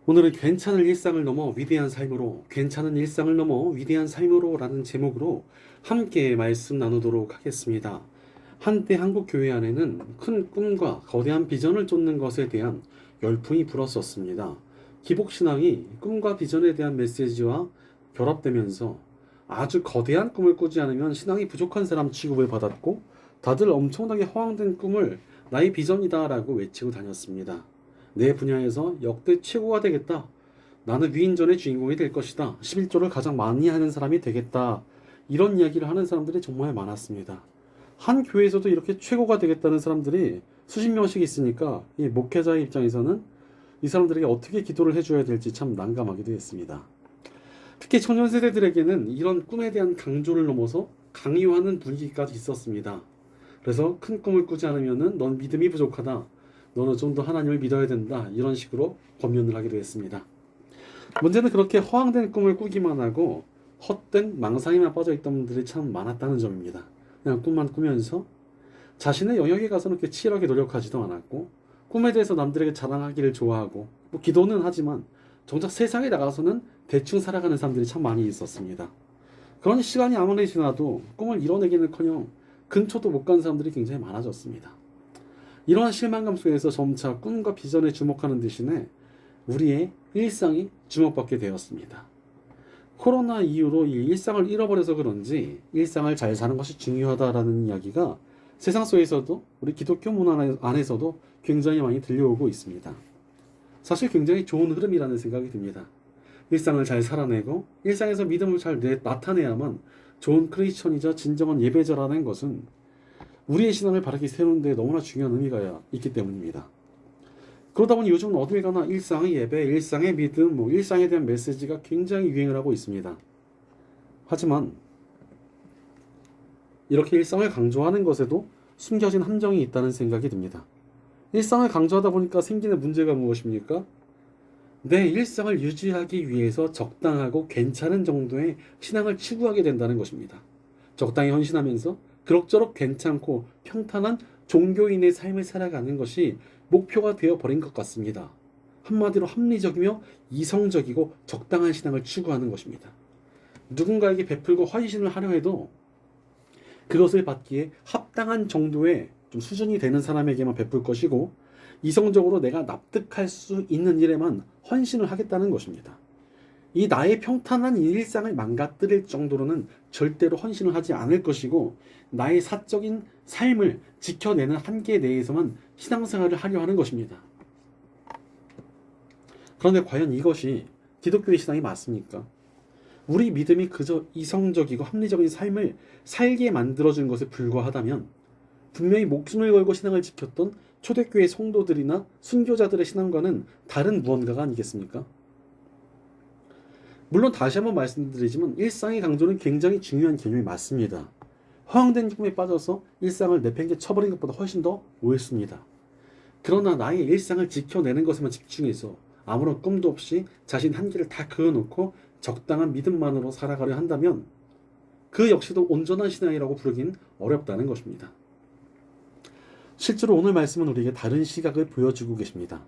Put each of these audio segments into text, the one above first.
오늘은 괜찮은 일상을 넘어 위대한 삶으로, 괜찮은 일상을 넘어 위대한 삶으로 라는 제목으로 함께 말씀 나누도록 하겠습니다. 한때 한국 교회 안에는 큰 꿈과 거대한 비전을 쫓는 것에 대한 열풍이 불었었습니다. 기복신앙이 꿈과 비전에 대한 메시지와 결합되면서 아주 거대한 꿈을 꾸지 않으면 신앙이 부족한 사람 취급을 받았고, 다들 엄청나게 허황된 꿈을 나의 비전이다라고 외치고 다녔습니다. 내 분야에서 역대 최고가 되겠다. 나는 위인전의 주인공이 될 것이다. 11조를 가장 많이 하는 사람이 되겠다. 이런 이야기를 하는 사람들이 정말 많았습니다. 한 교회에서도 이렇게 최고가 되겠다는 사람들이 수십 명씩 있으니까 이 목회자의 입장에서는 이 사람들에게 어떻게 기도를 해줘야 될지 참 난감하기도 했습니다. 특히 청년 세대들에게는 이런 꿈에 대한 강조를 넘어서 강요하는 분위기까지 있었습니다. 그래서 큰 꿈을 꾸지 않으면은 넌 믿음이 부족하다. 너는 좀 더 하나님을 믿어야 된다. 이런 식으로 권면을 하기도 했습니다. 문제는 그렇게 허황된 꿈을 꾸기만 하고 헛된 망상에만 빠져있던 분들이 참 많았다는 점입니다. 그냥 꿈만 꾸면서 자신의 영역에 가서는 그렇게 치열하게 노력하지도 않았고, 꿈에 대해서 남들에게 자랑하기를 좋아하고, 뭐 기도는 하지만 정작 세상에 나가서는 대충 살아가는 사람들이 참 많이 있었습니다. 그러니 시간이 아무리 지나도 꿈을 이뤄내기는커녕 근처도 못 간 사람들이 굉장히 많아졌습니다. 이러한 실망감 속에서 점차 꿈과 비전에 주목하는 대신에 우리의 일상이 주목받게 되었습니다. 코로나 이후로 이 일상을 잃어버려서 그런지 일상을 잘 사는 것이 중요하다라는 이야기가 세상 속에서도 우리 기독교 문화 안에서도 굉장히 많이 들려오고 있습니다. 사실 굉장히 좋은 흐름이라는 생각이 듭니다. 일상을 잘 살아내고 일상에서 믿음을 잘 나타내야만 좋은 크리스천이자 진정한 예배자라는 것은 우리의 신앙을 바르게 세우는 데 너무나 중요한 의미가 있기 때문입니다. 그러다 보니 요즘 어딜 가나 일상의 예배, 일상의 믿음, 일상에 대한 메시지가 굉장히 유행을 하고 있습니다. 하지만 이렇게 일상을 강조하는 것에도 숨겨진 함정이 있다는 생각이 듭니다. 일상을 강조하다 보니까 생기는 문제가 무엇입니까? 내 일상을 유지하기 위해서 적당하고 괜찮은 정도의 신앙을 추구하게 된다는 것입니다. 적당히 헌신하면서 그럭저럭 괜찮고 평탄한 종교인의 삶을 살아가는 것이 목표가 되어버린 것 같습니다. 한마디로 합리적이며 이성적이고 적당한 신앙을 추구하는 것입니다. 누군가에게 베풀고 헌신을 하려 해도 그것을 받기에 합당한 정도의 좀 수준이 되는 사람에게만 베풀 것이고, 이성적으로 내가 납득할 수 있는 일에만 헌신을 하겠다는 것입니다. 이 나의 평탄한 일상을 망가뜨릴 정도로는 절대로 헌신을 하지 않을 것이고, 나의 사적인 삶을 지켜내는 한계 내에서만 신앙생활을 하려 하는 것입니다. 그런데 과연 이것이 기독교의 신앙이 맞습니까? 우리 믿음이 그저 이성적이고 합리적인 삶을 살게 만들어준 것에 불과하다면 분명히 목숨을 걸고 신앙을 지켰던 초대교회 성도들이나 순교자들의 신앙과는 다른 무언가가 아니겠습니까? 물론 다시 한번 말씀드리지만 일상의 강조는 굉장히 중요한 개념이 맞습니다. 허황된 꿈에 빠져서 일상을 내팽개 쳐버린 것보다 훨씬 더 옳습니다. 그러나 나의 일상을 지켜내는 것에만 집중해서 아무런 꿈도 없이 자신 한계를 다 그어놓고 적당한 믿음만으로 살아가려 한다면 그 역시도 온전한 신앙이라고 부르긴 어렵다는 것입니다. 실제로 오늘 말씀은 우리에게 다른 시각을 보여주고 계십니다.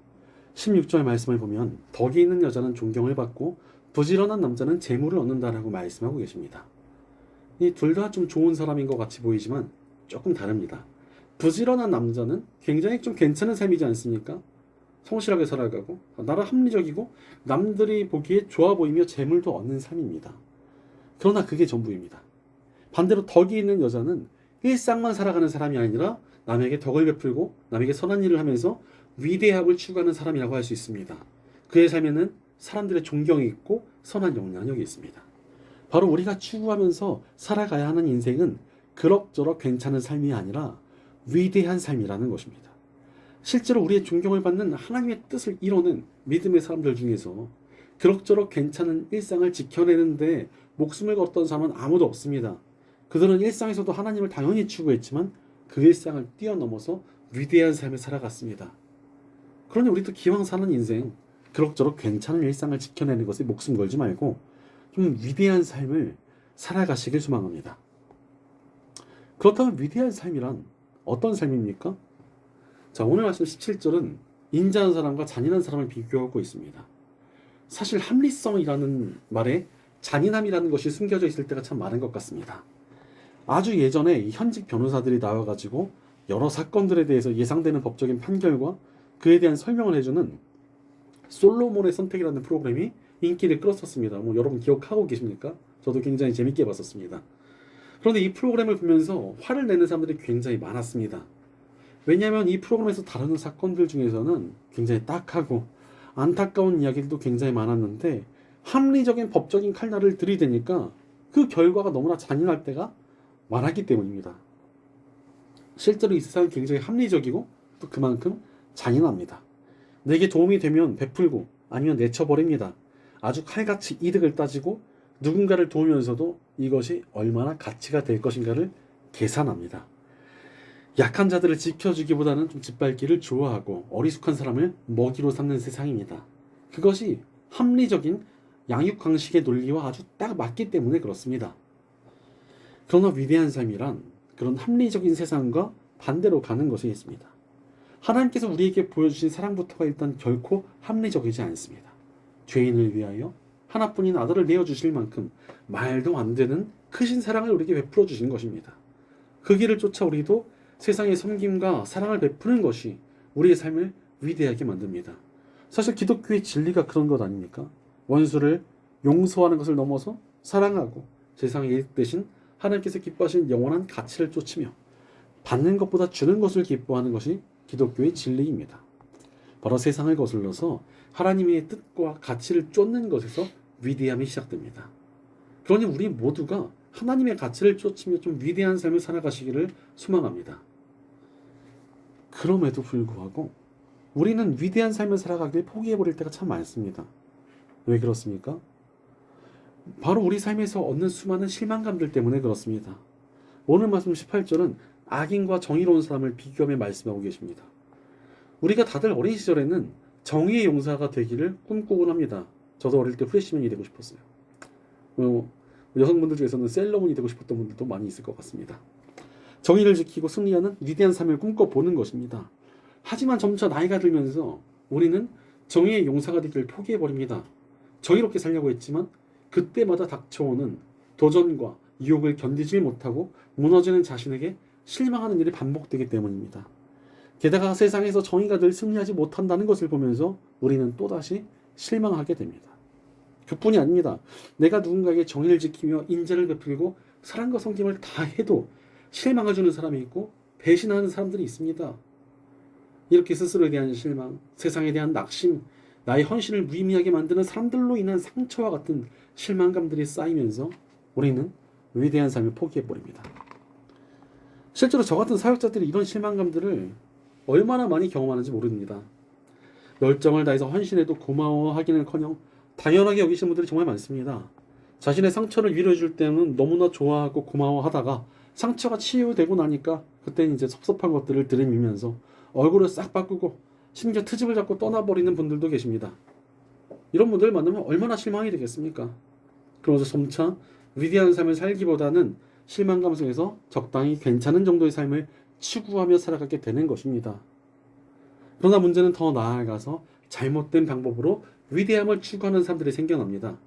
16절 말씀을 보면 덕이 있는 여자는 존경을 받고 부지런한 남자는 재물을 얻는다라고 말씀하고 계십니다. 이 둘 다 좀 좋은 사람인 것 같이 보이지만 조금 다릅니다. 부지런한 남자는 굉장히 좀 괜찮은 삶이지 않습니까? 성실하게 살아가고 나름 합리적이고 남들이 보기에 좋아 보이며 재물도 얻는 삶입니다. 그러나 그게 전부입니다. 반대로 덕이 있는 여자는 일상만 살아가는 사람이 아니라 남에게 덕을 베풀고 남에게 선한 일을 하면서 위대함을 추구하는 사람이라고 할 수 있습니다. 그의 삶에는 사람들의 존경이 있고 선한 영향력이 있습니다. 바로 우리가 추구하면서 살아가야 하는 인생은 그럭저럭 괜찮은 삶이 아니라 위대한 삶이라는 것입니다. 실제로 우리의 존경을 받는 하나님의 뜻을 이루는 믿음의 사람들 중에서 그럭저럭 괜찮은 일상을 지켜내는데 목숨을 걸었던 사람은 아무도 없습니다. 그들은 일상에서도 하나님을 당연히 추구했지만 그 일상을 뛰어넘어서 위대한 삶을 살아갔습니다. 그러니 우리도 기왕 사는 인생 그럭저럭 괜찮은 일상을 지켜내는 것에 목숨 걸지 말고 좀 위대한 삶을 살아가시길 소망합니다. 그렇다면 위대한 삶이란 어떤 삶입니까? 자, 오늘 말씀 17절은 인자한 사람과 잔인한 사람을 비교하고 있습니다. 사실 합리성이라는 말에 잔인함이라는 것이 숨겨져 있을 때가 참 많은 것 같습니다. 아주 예전에 이 현직 변호사들이 나와가지고 여러 사건들에 대해서 예상되는 법적인 판결과 그에 대한 설명을 해주는 솔로몬의 선택이라는 프로그램이 인기를 끌었었습니다. 뭐 여러분 기억하고 계십니까? 저도 굉장히 재밌게 봤었습니다. 그런데 이 프로그램을 보면서 화를 내는 사람들이 굉장히 많았습니다. 왜냐하면 이 프로그램에서 다루는 사건들 중에서는 굉장히 딱하고 안타까운 이야기들도 굉장히 많았는데 합리적인 법적인 칼날을 들이대니까 그 결과가 너무나 잔인할 때가 많았기 때문입니다. 실제로 이 세상은 굉장히 합리적이고 또 그만큼 잔인합니다. 내게 도움이 되면 베풀고 아니면 내쳐버립니다. 아주 칼같이 이득을 따지고 누군가를 도우면서도 이것이 얼마나 가치가 될 것인가를 계산합니다. 약한 자들을 지켜주기보다는 좀 짓밟기를 좋아하고 어리숙한 사람을 먹이로 삼는 세상입니다. 그것이 합리적인 양육강식의 논리와 아주 딱 맞기 때문에 그렇습니다. 그러나 위대한 삶이란 그런 합리적인 세상과 반대로 가는 것이 있습니다. 하나님께서 우리에게 보여주신 사랑부터가 일단 결코 합리적이지 않습니다. 죄인을 위하여 하나뿐인 아들을 내어주실 만큼 말도 안 되는 크신 사랑을 우리에게 베풀어 주신 것입니다. 그 길을 쫓아 우리도 세상의 섬김과 사랑을 베푸는 것이 우리의 삶을 위대하게 만듭니다. 사실 기독교의 진리가 그런 것 아닙니까? 원수를 용서하는 것을 넘어서 사랑하고 세상의 일 대신 하나님께서 기뻐하시는 영원한 가치를 쫓으며 받는 것보다 주는 것을 기뻐하는 것이 기독교의 진리입니다. 바로 세상을 거슬러서 하나님의 뜻과 가치를 쫓는 것에서 위대함이 시작됩니다. 그러니 우리 모두가 하나님의 가치를 쫓으며 좀 위대한 삶을 살아가시기를 소망합니다. 그럼에도 불구하고 우리는 위대한 삶을 살아가길 포기해버릴 때가 참 많습니다. 왜 그렇습니까? 바로 우리 삶에서 얻는 수많은 실망감들 때문에 그렇습니다. 오늘 말씀 18절은 악인과 정의로운 사람을 비교하며 말씀하고 계십니다. 우리가 다들 어린 시절에는 정의의 용사가 되기를 꿈꾸곤 합니다. 저도 어릴 때 프레시맨이 되고 싶었어요. 여성분들 중에서는 셀러문이 되고 싶었던 분들도 많이 있을 것 같습니다. 정의를 지키고 승리하는 위대한 삶을 꿈꿔보는 것입니다. 하지만 점차 나이가 들면서 우리는 정의의 용사가 되기를 포기해버립니다. 정의롭게 살려고 했지만 그때마다 닥쳐오는 도전과 유혹을 견디지 못하고 무너지는 자신에게 실망하는 일이 반복되기 때문입니다. 게다가 세상에서 정의가 늘 승리하지 못한다는 것을 보면서 우리는 또다시 실망하게 됩니다. 그뿐이 아닙니다. 내가 누군가에게 정의를 지키며 인자를 베풀고 사랑과 섬김을 다 해도 실망을 주는 사람이 있고 배신하는 사람들이 있습니다. 이렇게 스스로에 대한 실망, 세상에 대한 낙심, 나의 헌신을 무의미하게 만드는 사람들로 인한 상처와 같은 실망감들이 쌓이면서 우리는 위대한 삶을 포기해버립니다. 실제로 저 같은 사역자들이 이런 실망감들을 얼마나 많이 경험하는지 모릅니다. 열정을 다해서 헌신해도 고마워하기는커녕 당연하게 여기시는 분들이 정말 많습니다. 자신의 상처를 위로해줄 때는 너무나 좋아하고 고마워하다가 상처가 치유되고 나니까 그때는 이제 섭섭한 것들을 들이밀면서 얼굴을 싹 바꾸고 심지어 트집을 잡고 떠나버리는 분들도 계십니다. 이런 분들을 만나면 얼마나 실망이 되겠습니까? 그러면서 점차 위대한 삶을 살기보다는 실망감 속에서 적당히 괜찮은 정도의 삶을 추구하며 살아가게 되는 것입니다. 그러나 문제는 더 나아가서 잘못된 방법으로 위대함을 추구하는 사람들이 생겨납니다.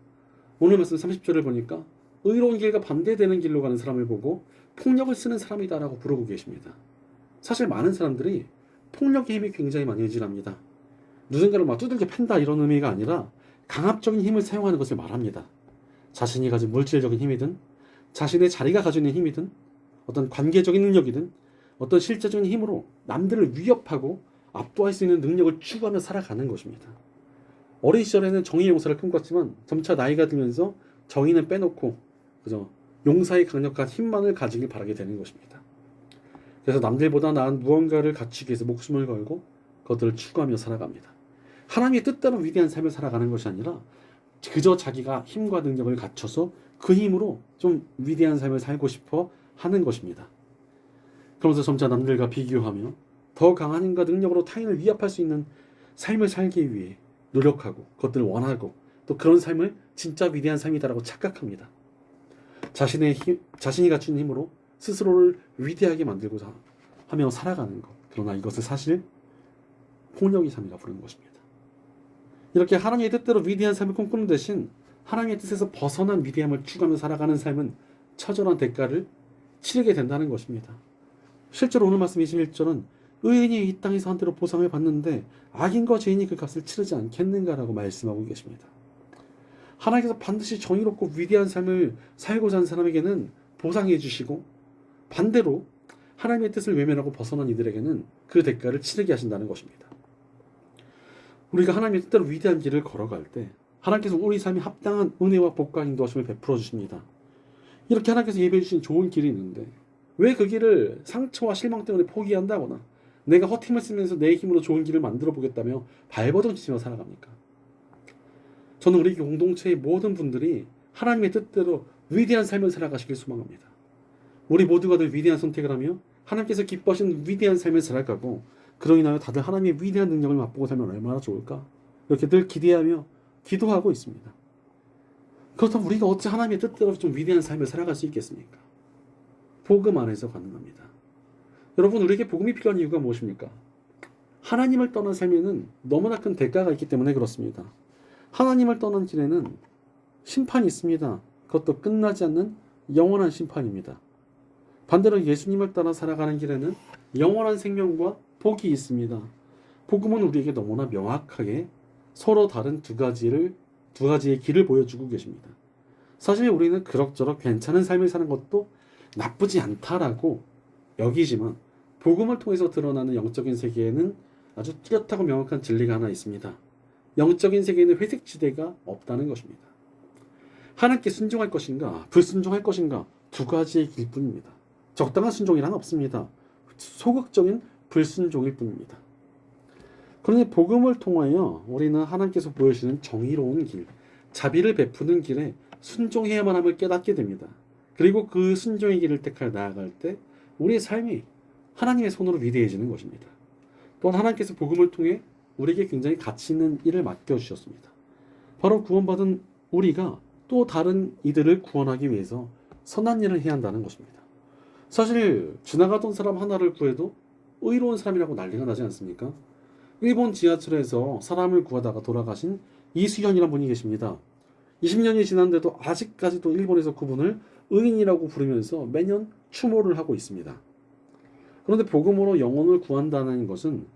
오늘 말씀 30절을 보니까 의로운 길과 반대되는 길로 가는 사람을 보고 폭력을 쓰는 사람이다라고 부르고 계십니다. 사실 많은 사람들이 폭력의 힘이 굉장히 많이 의지합니다. 누군가를 막 두들겨 팬다 이런 의미가 아니라 강압적인 힘을 사용하는 것을 말합니다. 자신이 가진 물질적인 힘이든 자신의 자리가 가지고 있는 힘이든 어떤 관계적인 능력이든 어떤 실제적인 힘으로 남들을 위협하고 압도할 수 있는 능력을 추구하며 살아가는 것입니다. 어린 시절에는 정의의 용사를 꿈꿨지만 점차 나이가 들면서 정의는 빼놓고 그저 용사의 강력한 힘만을 가지길 바라게 되는 것입니다. 그래서 남들보다 나은 무언가를 갖추기 위해서 목숨을 걸고 그것들을 추구하며 살아갑니다. 하나님의 뜻대로 위대한 삶을 살아가는 것이 아니라 그저 자기가 힘과 능력을 갖춰서 그 힘으로 좀 위대한 삶을 살고 싶어 하는 것입니다. 그러면서 점차 남들과 비교하며 더 강한 힘과 능력으로 타인을 위압할 수 있는 삶을 살기 위해 노력하고 그것들을 원하고 또 그런 삶을 진짜 위대한 삶이다라고 착각합니다. 자신이 갖춘 힘으로 스스로를 위대하게 만들고자 하며 살아가는 것. 그러나 이것을 사실 폭력의 삶이라 부르는 것입니다. 이렇게 하나님의 뜻대로 위대한 삶을 꿈꾸는 대신 하나님의 뜻에서 벗어난 위대함을 추구하며 살아가는 삶은 처절한 대가를 치르게 된다는 것입니다. 실제로 오늘 말씀 21절은 의인이 이 땅에서 한때로 보상을 받는데 악인과 죄인이 그 값을 치르지 않겠는가라고 말씀하고 계십니다. 하나님께서 반드시 정의롭고 위대한 삶을 살고자 하는 사람에게는 보상해 주시고, 반대로 하나님의 뜻을 외면하고 벗어난 이들에게는 그 대가를 치르게 하신다는 것입니다. 우리가 하나님의 뜻대로 위대한 길을 걸어갈 때 하나님께서 우리 삶에 합당한 은혜와 복과 인도하심을 베풀어 주십니다. 이렇게 하나님께서 예배해 주신 좋은 길이 있는데 왜 그 길을 상처와 실망 때문에 포기한다거나 내가 허팀을 쓰면서 내 힘으로 좋은 길을 만들어 보겠다며 발버둥치며 살아갑니까? 저는 우리 공동체의 모든 분들이 하나님의 뜻대로 위대한 삶을 살아가시길 소망합니다. 우리 모두가 늘 위대한 선택을 하며 하나님께서 기뻐하시는 위대한 삶을 살아가고, 그로 인하여 다들 하나님의 위대한 능력을 맛보고 살면 얼마나 좋을까? 이렇게 늘 기대하며 기도하고 있습니다. 그렇다면 우리가 어찌 하나님의 뜻대로 좀 위대한 삶을 살아갈 수 있겠습니까? 복음 안에서 가능합니다. 여러분, 우리에게 복음이 필요한 이유가 무엇입니까? 하나님을 떠난 삶에는 너무나 큰 대가가 있기 때문에 그렇습니다. 하나님을 떠난 길에는 심판이 있습니다. 그것도 끝나지 않는 영원한 심판입니다. 반대로 예수님을 따라 살아가는 길에는 영원한 생명과 복이 있습니다. 복음은 우리에게 너무나 명확하게 서로 다른 두 가지의 길을 보여주고 계십니다. 사실 우리는 그럭저럭 괜찮은 삶을 사는 것도 나쁘지 않다라고 여기지만, 복음을 통해서 드러나는 영적인 세계에는 아주 뚜렷하고 명확한 진리가 하나 있습니다. 영적인 세계에는 회색지대가 없다는 것입니다. 하나님께 순종할 것인가 불순종할 것인가, 두 가지의 길뿐입니다. 적당한 순종이란 없습니다. 소극적인 불순종일 뿐입니다. 그런데 복음을 통하여 우리는 하나님께서 보여주시는 정의로운 길, 자비를 베푸는 길에 순종해야만 함을 깨닫게 됩니다. 그리고 그 순종의 길을 택하여 나아갈 때 우리의 삶이 하나님의 손으로 위대해지는 것입니다. 또한 하나님께서 복음을 통해 우리에게 굉장히 가치 있는 일을 맡겨주셨습니다. 바로 구원받은 우리가 또 다른 이들을 구원하기 위해서 선한 일을 해야 한다는 것입니다. 사실 지나가던 사람 하나를 구해도 의로운 사람이라고 난리가 나지 않습니까? 일본 지하철에서 사람을 구하다가 돌아가신 이수현이라는 분이 계십니다. 20년이 지났는데도 아직까지도 일본에서 그분을 의인이라고 부르면서 매년 추모를 하고 있습니다. 그런데 복음으로 영혼을 구한다는 것은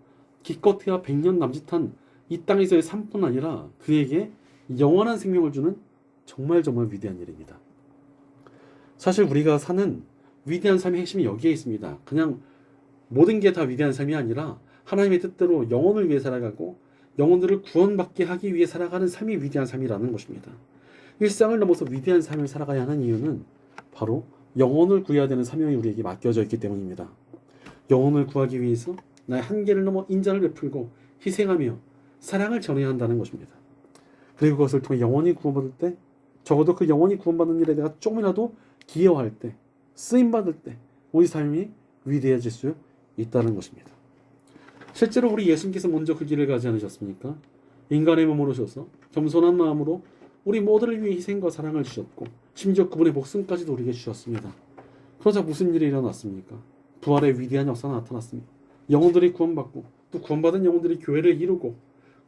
기껏해야 100년 남짓한 이 땅에서의 삶뿐 아니라 그에게 영원한 생명을 주는 정말 위대한 일입니다. 사실 우리가 사는 위대한 삶의 핵심이 여기에 있습니다. 그냥 모든 게 다 위대한 삶이 아니라 하나님의 뜻대로 영혼을 위해 살아가고 영혼들을 구원받게 하기 위해 살아가는 삶이 위대한 삶이라는 것입니다. 일상을 넘어서 위대한 삶을 살아가야 하는 이유는 바로 영혼을 구해야 되는 사명이 우리에게 맡겨져 있기 때문입니다. 영혼을 구하기 위해서 나의 한계를 넘어 인자를 베풀고 희생하며 사랑을 전해야 한다는 것입니다. 그리고 그것을 통해 영혼이 구원받을 때, 적어도 그 영혼이 구원받는 일에 내가 조금이라도 기여할 때, 쓰임받을 때 우리 삶이 위대해질 수 있다는 것입니다. 실제로 우리 예수님께서 먼저 그 길을 가지 않으셨습니까? 인간의 몸으로 오셔서 겸손한 마음으로 우리 모두를 위해 희생과 사랑을 주셨고, 심지어 그분의 목숨까지도 우리에게 주셨습니다. 그러자 무슨 일이 일어났습니까? 부활의 위대한 역사가 나타났습니다. 영혼들이 구원받고 또 구원받은 영혼들이 교회를 이루고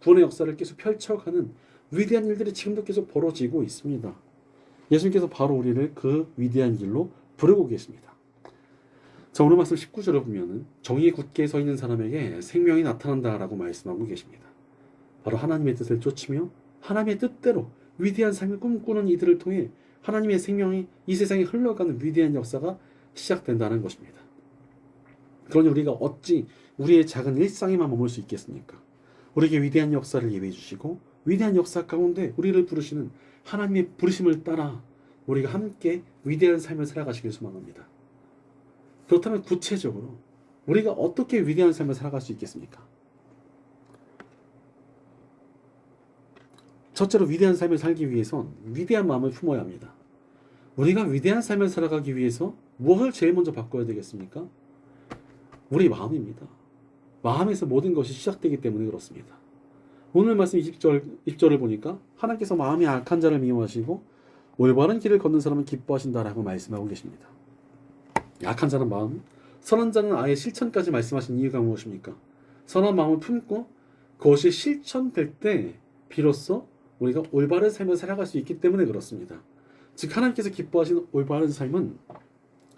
구원의 역사를 계속 펼쳐가는 위대한 일들이 지금도 계속 벌어지고 있습니다. 예수님께서 바로 우리를 그 위대한 길로 부르고 계십니다. 자, 오늘 말씀 19절을 보면은 정의에 굳게 서 있는 사람에게 생명이 나타난다라고 말씀하고 계십니다. 바로 하나님의 뜻을 쫓으며 하나님의 뜻대로 위대한 삶을 꿈꾸는 이들을 통해 하나님의 생명이 이 세상에 흘러가는 위대한 역사가 시작된다는 것입니다. 그러니 우리가 어찌 우리의 작은 일상에만 머물 수 있겠습니까? 우리에게 위대한 역사를 예배해 주시고 위대한 역사 가운데 우리를 부르시는 하나님의 부르심을 따라 우리가 함께 위대한 삶을 살아가시길 소망합니다. 그렇다면 구체적으로 우리가 어떻게 위대한 삶을 살아갈 수 있겠습니까? 첫째로 위대한 삶을 살기 위해선 위대한 마음을 품어야 합니다. 우리가 위대한 삶을 살아가기 위해서 무엇을 제일 먼저 바꿔야 되겠습니까? 우리 마음입니다. 마음에서 모든 것이 시작되기 때문에 그렇습니다. 오늘 말씀 20절을 보니까 하나님께서 마음이 악한 자를 미워하시고 올바른 길을 걷는 사람은 기뻐하신다라고 말씀하고 계십니다. 악한 자는 마음, 선한 자는 아예 실천까지 말씀하신 이유가 무엇입니까? 선한 마음을 품고 그것이 실천될 때 비로소 우리가 올바른 삶을 살아갈 수 있기 때문에 그렇습니다. 즉 하나님께서 기뻐하시는 올바른 삶은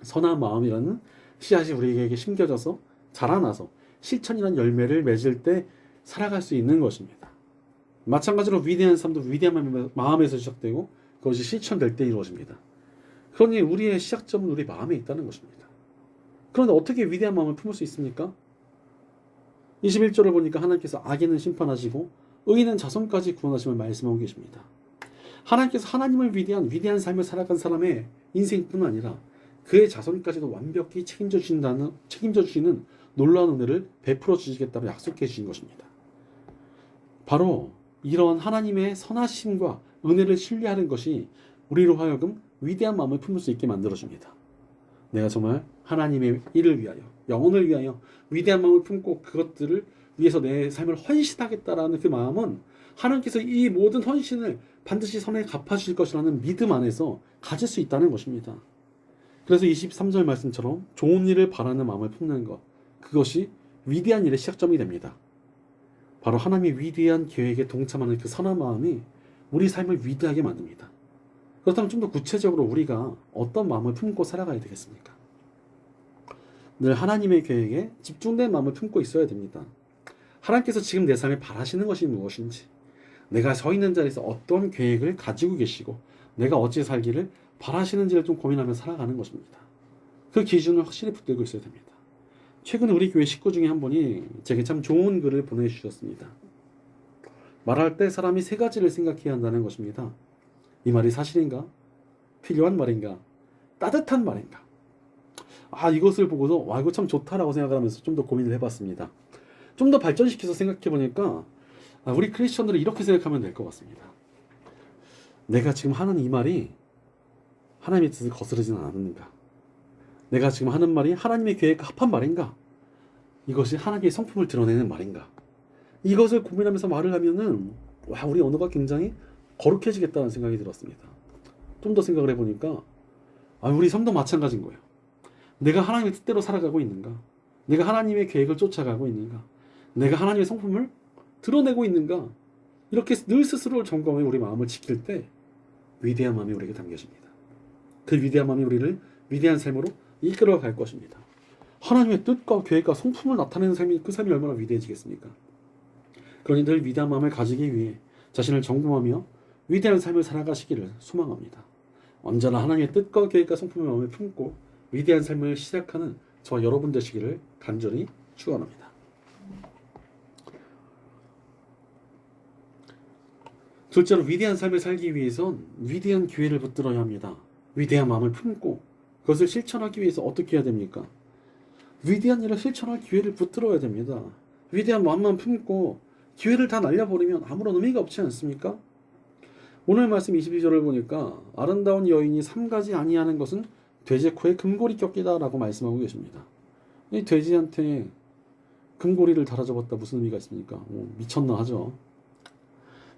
선한 마음이라는 씨앗이 우리에게 심겨져서 자라나서 실천이라는 열매를 맺을 때 살아갈 수 있는 것입니다. 마찬가지로 위대한 삶도 위대한 마음에서 시작되고 그것이 실천될 때 이루어집니다. 그러니 우리의 시작점은 우리 마음에 있다는 것입니다. 그런데 어떻게 위대한 마음을 품을 수 있습니까? 21절을 보니까 하나님께서 악인은 심판하시고 의인은 자손까지 구원하심을 말씀하고 계십니다. 하나님께서 하나님을 위대한 삶을 살아간 사람의 인생뿐 아니라 그의 자손까지도 완벽히 책임져 주시는 놀라운 은혜를 베풀어 주시겠다고 약속해 주신 것입니다. 바로 이런 하나님의 선하심과 은혜를 신뢰하는 것이 우리로 하여금 위대한 마음을 품을 수 있게 만들어줍니다. 내가 정말 하나님의 일을 위하여, 영혼을 위하여 위대한 마음을 품고 그것들을 위해서 내 삶을 헌신하겠다라는 그 마음은 하나님께서 이 모든 헌신을 반드시 선에 갚아주실 것이라는 믿음 안에서 가질 수 있다는 것입니다. 그래서 23절 말씀처럼 좋은 일을 바라는 마음을 품는 것, 그것이 위대한 일의 시작점이 됩니다. 바로 하나님의 위대한 계획에 동참하는 그 선한 마음이 우리 삶을 위대하게 만듭니다. 그렇다면 좀 더 구체적으로 우리가 어떤 마음을 품고 살아가야 되겠습니까? 늘 하나님의 계획에 집중된 마음을 품고 있어야 됩니다. 하나님께서 지금 내 삶에 바라시는 것이 무엇인지, 내가 서 있는 자리에서 어떤 계획을 가지고 계시고 내가 어찌 살기를 바라시는지를 좀 고민하며 살아가는 것입니다. 그 기준을 확실히 붙들고 있어야 됩니다. 최근에 우리 교회 식구 중에 한 분이 제게 참 좋은 글을 보내주셨습니다. 말할 때 사람이 세 가지를 생각해야 한다는 것입니다. 이 말이 사실인가? 필요한 말인가? 따뜻한 말인가? 이것을 보고서 이거 참 좋다라고 생각을 하면서 좀 더 고민을 해봤습니다. 좀 더 발전시켜서 생각해보니까 우리 크리스천들은 이렇게 생각하면 될 것 같습니다. 내가 지금 하는 이 말이 하나님의 뜻을 거스르지는 않는가? 내가 지금 하는 말이 하나님의 계획과 합한 말인가? 이것이 하나님의 성품을 드러내는 말인가? 이것을 고민하면서 말을 하면은 우리 언어가 굉장히 거룩해지겠다는 생각이 들었습니다. 좀 더 생각을 해보니까 우리 삶도 마찬가지인 거예요. 내가 하나님의 뜻대로 살아가고 있는가? 내가 하나님의 계획을 쫓아가고 있는가? 내가 하나님의 성품을 드러내고 있는가? 이렇게 늘 스스로를 점검해 우리 마음을 지킬 때 위대한 마음이 우리에게 담겨집니다. 그 위대한 마음이 우리를 위대한 삶으로 이끌어갈 것입니다. 하나님의 뜻과 계획과 성품을 나타내는 삶이 그 삶이 얼마나 위대해지겠습니까? 그러니 늘 위대한 마음을 가지기 위해 자신을 점검하며 위대한 삶을 살아가시기를 소망합니다. 언제나 하나님의 뜻과 계획과 성품의 마음을 품고 위대한 삶을 시작하는 저와 여러분 되시기를 간절히 축원합니다. 둘째로 위대한 삶을 살기 위해선 위대한 기회를 붙들어야 합니다. 위대한 마음을 품고 그것을 실천하기 위해서 어떻게 해야 됩니까? 위대한 일을 실천할 기회를 붙들어야 됩니다. 위대한 마음만 품고 기회를 다 날려버리면 아무런 의미가 없지 않습니까? 오늘 말씀 22절을 보니까 아름다운 여인이 3가지 아니하는 것은 돼지 코에 금고리 꼈기다 라고 말씀하고 계십니다. 이 돼지한테 금고리를 달아줘봤다 무슨 의미가 있습니까? 미쳤나 하죠.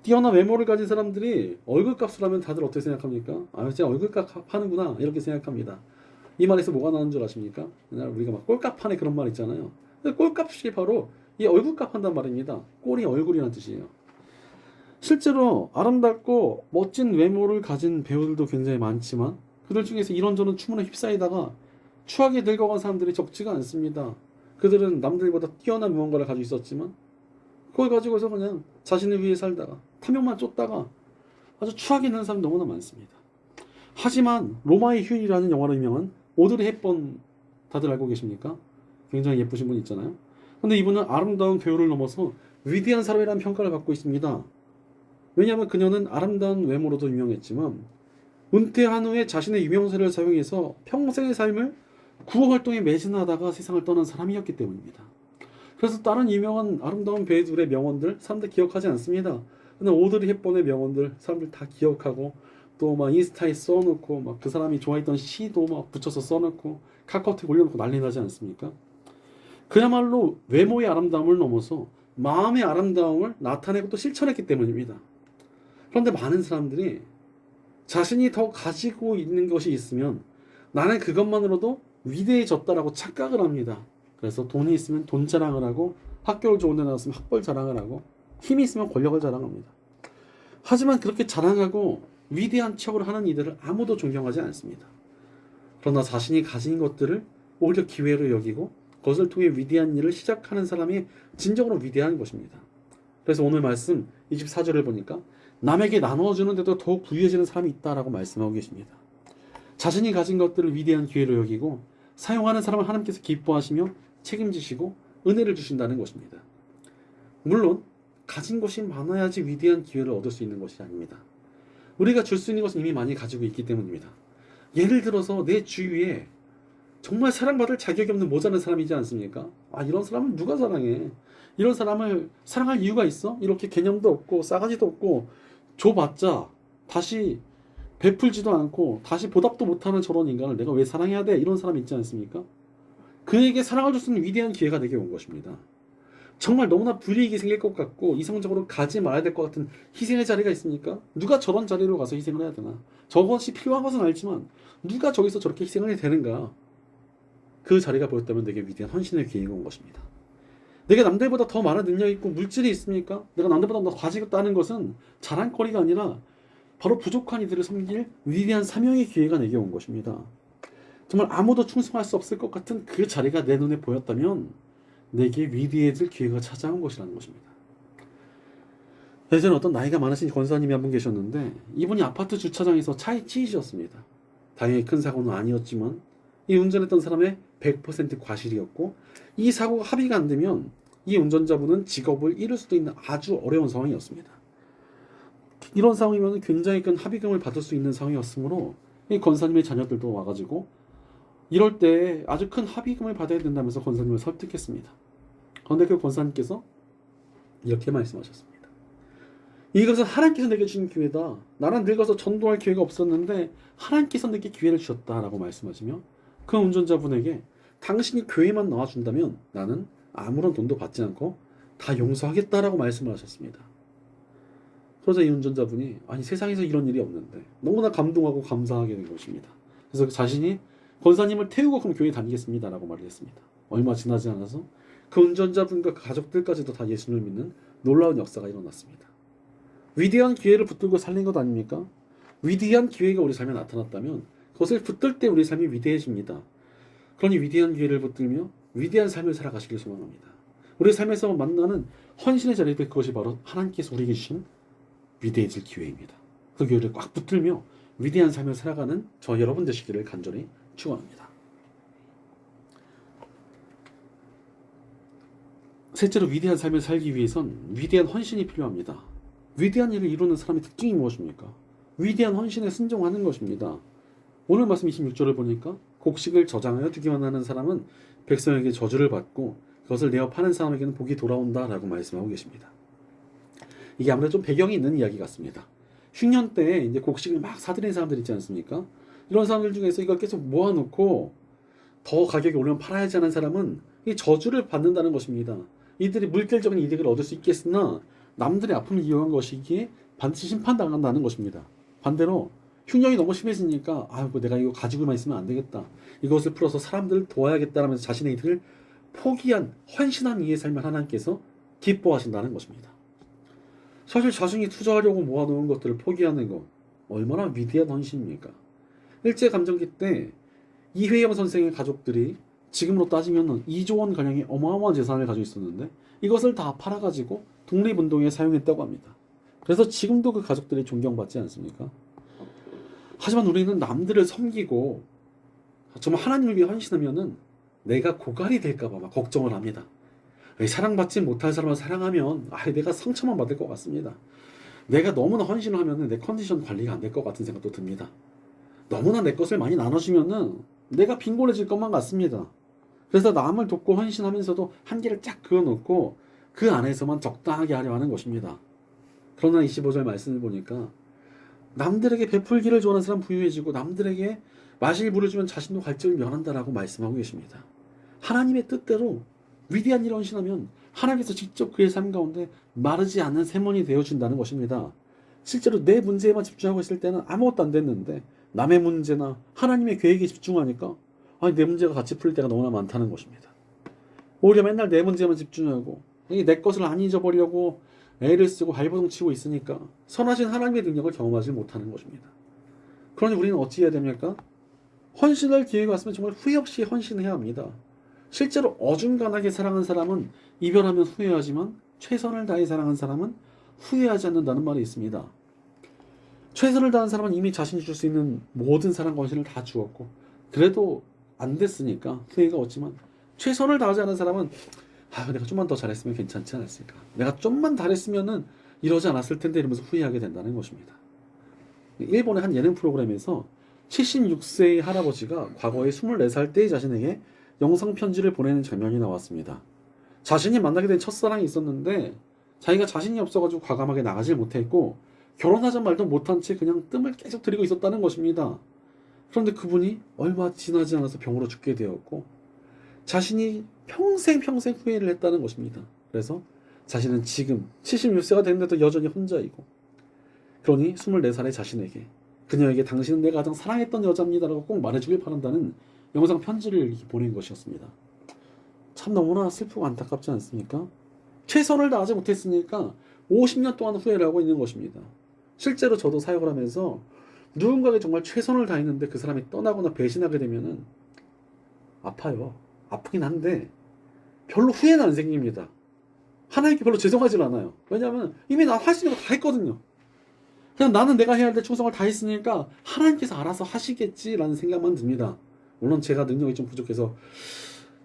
뛰어난 외모를 가진 사람들이 얼굴값을 하면 다들 어떻게 생각합니까? 진짜 얼굴값 하는구나 이렇게 생각합니다. 이 말에서 뭐가 나오는 줄 아십니까? 옛날에 우리가 막 꼴값 하네 그런 말 있잖아요. 꼴값이 바로 이 얼굴값 한단 말입니다. 꼴이 얼굴이라는 뜻이에요. 실제로 아름답고 멋진 외모를 가진 배우들도 굉장히 많지만 그들 중에서 이런저런 추문에 휩싸이다가 추하게 늙어간 사람들이 적지가 않습니다. 그들은 남들보다 뛰어난 무언가를 가지고 있었지만 그걸 가지고서 그냥 자신을 위해 살다가 탐욕만 쫓다가 아주 추하게 늙는 사람 너무나 많습니다. 하지만 로마의 휴일이라는 영화로 유명한 오드리 헵번 다들 알고 계십니까? 굉장히 예쁘신 분 있잖아요. 근데 이분은 아름다운 배우를 넘어서 위대한 사람이라는 평가를 받고 있습니다. 왜냐하면 그녀는 아름다운 외모로도 유명했지만 은퇴한 후에 자신의 유명세를 사용해서 평생의 삶을 구호 활동에 매진하다가 세상을 떠난 사람이었기 때문입니다. 그래서 다른 유명한 아름다운 배우들의 명언들 사람들 기억하지 않습니다. 근데 오드리 헵번의 명언들 사람들 다 기억하고 또 막 인스타에 써놓고 막 그 사람이 좋아했던 시도 막 붙여서 써놓고 카카오톡에 올려놓고 난리 나지 않습니까? 그야말로 외모의 아름다움을 넘어서 마음의 아름다움을 나타내고 또 실천했기 때문입니다. 그런데 많은 사람들이 자신이 더 가지고 있는 것이 있으면 나는 그것만으로도 위대해졌다라고 착각을 합니다. 그래서 돈이 있으면 돈 자랑을 하고 학교를 좋은 데 나왔으면 학벌 자랑을 하고 힘이 있으면 권력을 자랑합니다. 하지만 그렇게 자랑하고 위대한 척을 하는 이들을 아무도 존경하지 않습니다. 그러나 자신이 가진 것들을 오히려 기회로 여기고 그것을 통해 위대한 일을 시작하는 사람이 진정으로 위대한 것입니다. 그래서 오늘 말씀 24절을 보니까 남에게 나눠주는데도 더욱 부유해지는 사람이 있다라고 말씀하고 계십니다. 자신이 가진 것들을 위대한 기회로 여기고 사용하는 사람을 하나님께서 기뻐하시며 책임지시고 은혜를 주신다는 것입니다. 물론 가진 것이 많아야지 위대한 기회를 얻을 수 있는 것이 아닙니다. 우리가 줄 수 있는 것은 이미 많이 가지고 있기 때문입니다. 예를 들어서 내 주위에 정말 사랑받을 자격이 없는 모자란 사람이지 않습니까? 이런 사람을 누가 사랑해? 이런 사람을 사랑할 이유가 있어? 이렇게 개념도 없고 싸가지도 없고 줘봤자 다시 베풀지도 않고 다시 보답도 못하는 저런 인간을 내가 왜 사랑해야 돼? 이런 사람이 있지 않습니까? 그에게 사랑을 줄 수 있는 위대한 기회가 내게 온 것입니다. 정말 너무나 불이익이 생길 것 같고 이성적으로 가지 말아야 될 것 같은 희생의 자리가 있습니까? 누가 저런 자리로 가서 희생을 해야 되나? 저것이 필요한 것은 알지만 누가 저기서 저렇게 희생을 해야 되는가? 그 자리가 보였다면 내게 위대한 헌신의 기회가 온 것입니다. 내게 남들보다 더 많은 능력이 있고 물질이 있습니까? 내가 남들보다 더 가지고 있다는 것은 자랑거리가 아니라 바로 부족한 이들을 섬길 위대한 사명의 기회가 내게 온 것입니다. 정말 아무도 충성할 수 없을 것 같은 그 자리가 내 눈에 보였다면 내게 위대해질 기회가 찾아온 것이라는 것입니다. 예전에 어떤 나이가 많으신 권사님이 한 분 계셨는데 이분이 아파트 주차장에서 차에 치이셨습니다. 다행히 큰 사고는 아니었지만 이 운전했던 사람의 100% 과실이었고 이 사고가 합의가 안 되면 이 운전자분은 직업을 잃을 수도 있는 아주 어려운 상황이었습니다. 이런 상황이면 굉장히 큰 합의금을 받을 수 있는 상황이었으므로 이 권사님의 자녀들도 와가지고 이럴 때 아주 큰 합의금을 받아야 된다면서 권사님을 설득했습니다. 그런데 그 권사님께서 이렇게 말씀하셨습니다. 이것은 하나님께서 내게 주신 기회다. 나는 늙어서 전도할 기회가 없었는데 하나님께서 내게 기회를 주셨다라고 말씀하시며 그 운전자분에게 당신이 교회만 나와준다면 나는 아무런 돈도 받지 않고 다 용서하겠다라고 말씀을 하셨습니다. 그러자 이 운전자분이 세상에서 이런 일이 없는데 너무나 감동하고 감사하게 된 것입니다. 그래서 자신이 권사님을 태우고 그럼 교회 다니겠습니다라고 말을 했습니다. 얼마 지나지 않아서 그 운전자분과 그 가족들까지도 다 예수님을 믿는 놀라운 역사가 일어났습니다. 위대한 기회를 붙들고 살린 것 아닙니까? 위대한 기회가 우리 삶에 나타났다면 그것을 붙들 때 우리 삶이 위대해집니다. 그러니 위대한 기회를 붙들며 위대한 삶을 살아가시길 소망합니다. 우리 삶에서 만나는 헌신의 자리들 그것이 바로 하나님께서 우리에게 주신 위대해질 기회입니다. 그 기회를 꽉 붙들며 위대한 삶을 살아가는 저 여러분 되시기를 간절히 축원합니다. 셋째로 위대한 삶을 살기 위해선 위대한 헌신이 필요합니다. 위대한 일을 이루는 사람의 특징이 무엇입니까? 위대한 헌신에 순종하는 것입니다. 오늘 말씀 26절을 보니까 곡식을 저장하여 두기만 하는 사람은 백성에게 저주를 받고 그것을 내어 파는 사람에게는 복이 돌아온다라고 말씀하고 계십니다. 이게 아무래도 좀 배경이 있는 이야기 같습니다. 흉년 때 이제 곡식을 막 사들이는 사람들 있지 않습니까? 이런 사람들 중에서 이걸 계속 모아놓고 더 가격이 오르면 팔아야지 하는 사람은 이 저주를 받는다는 것입니다. 이들이 물질적인 이득을 얻을 수 있겠으나 남들의 아픔을 이용한 것이기에 반드시 심판당한다는 것입니다. 반대로 흉년이 너무 심해지니까 내가 이거 가지고만 있으면 안 되겠다. 이것을 풀어서 사람들을 도와야겠다라면서 자신의 이득을 포기한 헌신한 이의 삶을 하나님께서 기뻐하신다는 것입니다. 사실 자신이 투자하려고 모아놓은 것들을 포기하는 것 얼마나 위대한 헌신입니까? 일제감정기 때 이회영 선생의 가족들이 지금으로 따지면 2조 원 가량의 어마어마한 재산을 가지고 있었는데 이것을 다 팔아가지고 독립운동에 사용했다고 합니다. 그래서 지금도 그 가족들이 존경받지 않습니까? 하지만 우리는 남들을 섬기고 정말 하나님을 위해 헌신하면은 내가 고갈이 될까봐 막 걱정을 합니다. 사랑받지 못할 사람을 사랑하면 내가 상처만 받을 것 같습니다. 내가 너무나 헌신을 하면 내 컨디션 관리가 안 될 것 같은 생각도 듭니다. 너무나 내 것을 많이 나눠주면은 내가 빈곤해질 것만 같습니다. 그래서 남을 돕고 헌신하면서도 한계를 쫙 그어놓고 그 안에서만 적당하게 하려 하는 것입니다. 그러나 25절 말씀을 보니까 남들에게 베풀기를 좋아하는 사람 부유해지고 남들에게 마실 물을 주면 자신도 갈증을 면한다라고 말씀하고 계십니다. 하나님의 뜻대로 위대한 일을 헌신하면 하나님께서 직접 그의 삶 가운데 마르지 않는 샘원이 되어준다는 것입니다. 실제로 내 문제에만 집중하고 있을 때는 아무것도 안 됐는데 남의 문제나 하나님의 계획에 집중하니까 내 문제가 같이 풀릴 때가 너무나 많다는 것입니다. 오히려 맨날 내 문제만 집중하고 내 것을 안 잊어버리려고 애를 쓰고 발버둥 치고 있으니까 선하신 하나님의 능력을 경험하지 못하는 것입니다. 그러니 우리는 어찌해야 됩니까? 헌신할 기회가 왔으면 정말 후회 없이 헌신해야 합니다. 실제로 어중간하게 사랑한 사람은 이별하면 후회하지만 최선을 다해 사랑한 사람은 후회하지 않는다는 말이 있습니다. 최선을 다한 사람은 이미 자신이 줄 수 있는 모든 사랑과 헌신을 다 주었고 그래도 안 됐으니까 후회가 없지만 최선을 다하지 않은 사람은 내가 좀만 더 잘했으면 괜찮지 않았을까, 내가 좀만 잘했으면은 이러지 않았을 텐데 이러면서 후회하게 된다는 것입니다. 일본의 한 예능 프로그램에서 76세의 할아버지가 과거에 24살 때의 자신에게 영상 편지를 보내는 장면이 나왔습니다. 자신이 만나게 된 첫사랑이 있었는데 자기가 자신이 없어가지고 과감하게 나가질 못했고 결혼하자 말도 못한 채 그냥 뜸을 계속 들이고 있었다는 것입니다. 그런데 그분이 얼마 지나지 않아서 병으로 죽게 되었고 자신이 평생 후회를 했다는 것입니다. 그래서 자신은 지금 76세가 됐는데도 여전히 혼자이고, 그러니 24살의 자신에게, 그녀에게 당신은 내가 가장 사랑했던 여자입니다라고 꼭 말해주길 바란다는 영상 편지를 보낸 것이었습니다. 참 너무나 슬프고 안타깝지 않습니까? 최선을 다하지 못했으니까 50년 동안 후회를 하고 있는 것입니다. 실제로 저도 사역을 하면서 누군가에게 정말 최선을 다했는데 그 사람이 떠나거나 배신하게 되면은 아파요. 아프긴 한데 별로 후회는 안 생깁니다. 하나님께 별로 죄송하지 않아요. 왜냐하면 이미 나 할 수 있는 거 다 했거든요. 그냥 나는 내가 해야 될 충성을 다 했으니까 하나님께서 알아서 하시겠지라는 생각만 듭니다. 물론 제가 능력이 좀 부족해서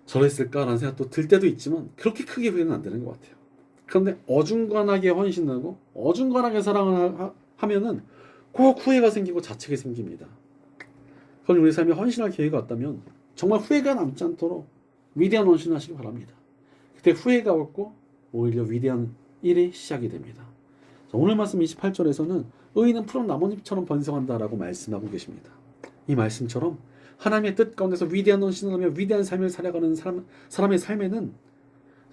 저랬을까라는 생각도 들 때도 있지만 그렇게 크게 후회는 안 되는 것 같아요. 그런데 어중간하게 헌신하고 어중간하게 사랑을 하면은 꼭 후회가 생기고 자책이 생깁니다. 그럼 우리 삶에 헌신할 기회가 왔다면 정말 후회가 남지 않도록 위대한 헌신을 하시기 바랍니다. 그때 후회가 없고 오히려 위대한 일이 시작이 됩니다. 오늘 말씀 28절에서는 의인은 푸른 나뭇잎처럼 번성한다라고 말씀하고 계십니다. 이 말씀처럼 하나님의 뜻 가운데서 위대한 헌신을 하며 위대한 삶을 살아가는 사람의 삶에는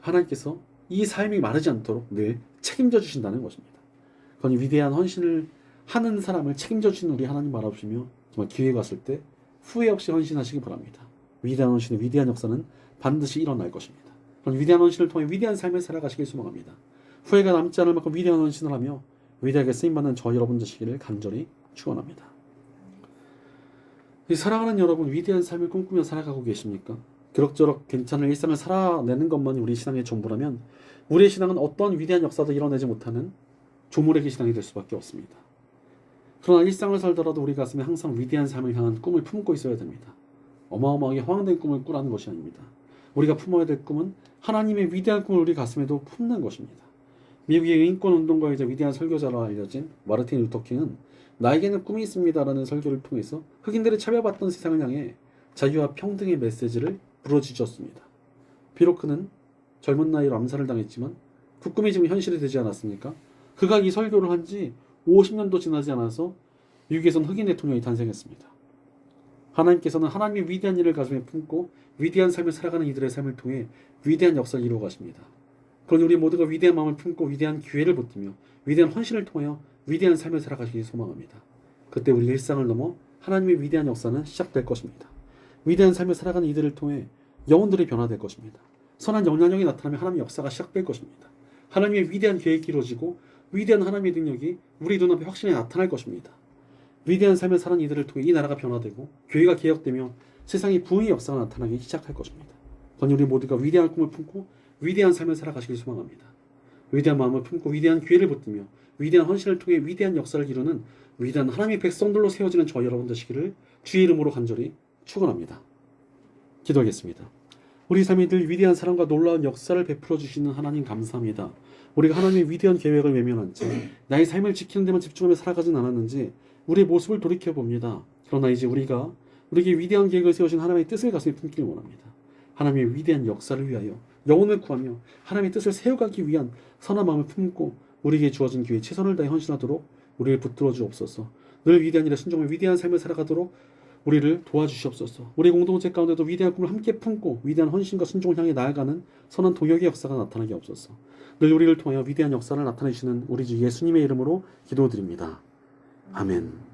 하나님께서 이 삶이 마르지 않도록 늘 책임져 주신다는 것입니다. 그러니 위대한 헌신을 하는 사람을 책임져 주시는 우리 하나님 바라보시며 정말 기회가 왔을 때 후회 없이 헌신하시기 바랍니다. 위대한 헌신의 위대한 역사는 반드시 일어날 것입니다. 그런 위대한 헌신을 통해 위대한 삶을 살아가시길 소망합니다. 후회가 남지 않을 만큼 위대한 헌신을 하며 위대하게 쓰임받는 저 여러분 되시기를 간절히 축원합니다. 사랑하는 여러분, 위대한 삶을 꿈꾸며 살아가고 계십니까? 그럭저럭 괜찮은 일상을 살아내는 것만이 우리 신앙의 전부라면 우리의 신앙은 어떤 위대한 역사도 이뤄내지 못하는 조물의 신앙이 될 수밖에 없습니다. 그러나 일상을 살더라도 우리 가슴에 항상 위대한 삶을 향한 꿈을 품고 있어야 됩니다. 어마어마하게 허황된 꿈을 꾸라는 것이 아닙니다. 우리가 품어야 될 꿈은 하나님의 위대한 꿈을 우리 가슴에도 품는 것입니다. 미국의 인권운동가이자 위대한 설교자로 알려진 마르틴 루터킹은 나에게는 꿈이 있습니다라는 설교를 통해서 흑인들이 차별받던 세상을 향해 자유와 평등의 메시지를 부르짖었습니다. 비록 그는 젊은 나이로 암살을 당했지만 그 꿈이 지금 현실이 되지 않았습니까? 그가 이 설교를 한 지 50년도 지나지 않아서 미국에선 흑인 대통령이 탄생했습니다. 하나님께서는 하나님의 위대한 일을 가슴에 품고 위대한 삶을 살아가는 이들의 삶을 통해 위대한 역사를 이루어 가십니다. 그러니 우리 모두가 위대한 마음을 품고 위대한 기회를 붙들며 위대한 헌신을 통하여 위대한 삶을 살아가시길 소망합니다. 그때 우리 일상을 넘어 하나님의 위대한 역사는 시작될 것입니다. 위대한 삶을 살아가는 이들을 통해 영혼들이 변화될 것입니다. 선한 영향력이 나타나면 하나님의 역사가 시작될 것입니다. 하나님의 위대한 계획이 이루어지고 위대한 하나님의 능력이 우리 눈앞에 확실히 나타날 것입니다. 위대한 삶을 사는 이들을 통해 이 나라가 변화되고 교회가 개혁되며 세상에 부흥의 역사가 나타나기 시작할 것입니다. 그러니 우리 모두가 위대한 꿈을 품고 위대한 삶을 살아가시길 소망합니다. 위대한 마음을 품고 위대한 기회를 붙들며 위대한 헌신을 통해 위대한 역사를 이루는 위대한 하나님의 백성들로 세워지는 저 여러분 되시기를 주의 이름으로 간절히 축원합니다. 기도하겠습니다. 우리 삶에 늘 위대한 사랑과 놀라운 역사를 베풀어 주시는 하나님 감사합니다. 우리가 하나님의 위대한 계획을 외면한 채 나의 삶을 지키는 데만 집중하며 살아가진 않았는지 우리의 모습을 돌이켜봅니다. 그러나 이제 우리가 우리에게 위대한 계획을 세우신 하나님의 뜻을 가슴에 품기를 원합니다. 하나님의 위대한 역사를 위하여 영혼을 구하며 하나님의 뜻을 세워가기 위한 선한 마음을 품고 우리에게 주어진 기회에 최선을 다해 헌신하도록 우리를 붙들어 주옵소서. 늘 위대한 일에 순종하며 위대한 삶을 살아가도록 우리를 도와주시옵소서. 우리 공동체 가운데도 위대한 꿈을 함께 품고 위대한 헌신과 순종을 향해 나아가는 선한 동역의 역사가 나타나게 없소서. 늘 우리를 통하여 위대한 역사를 나타내시는 우리 주 예수님의 이름으로 기도드립니다. 아멘.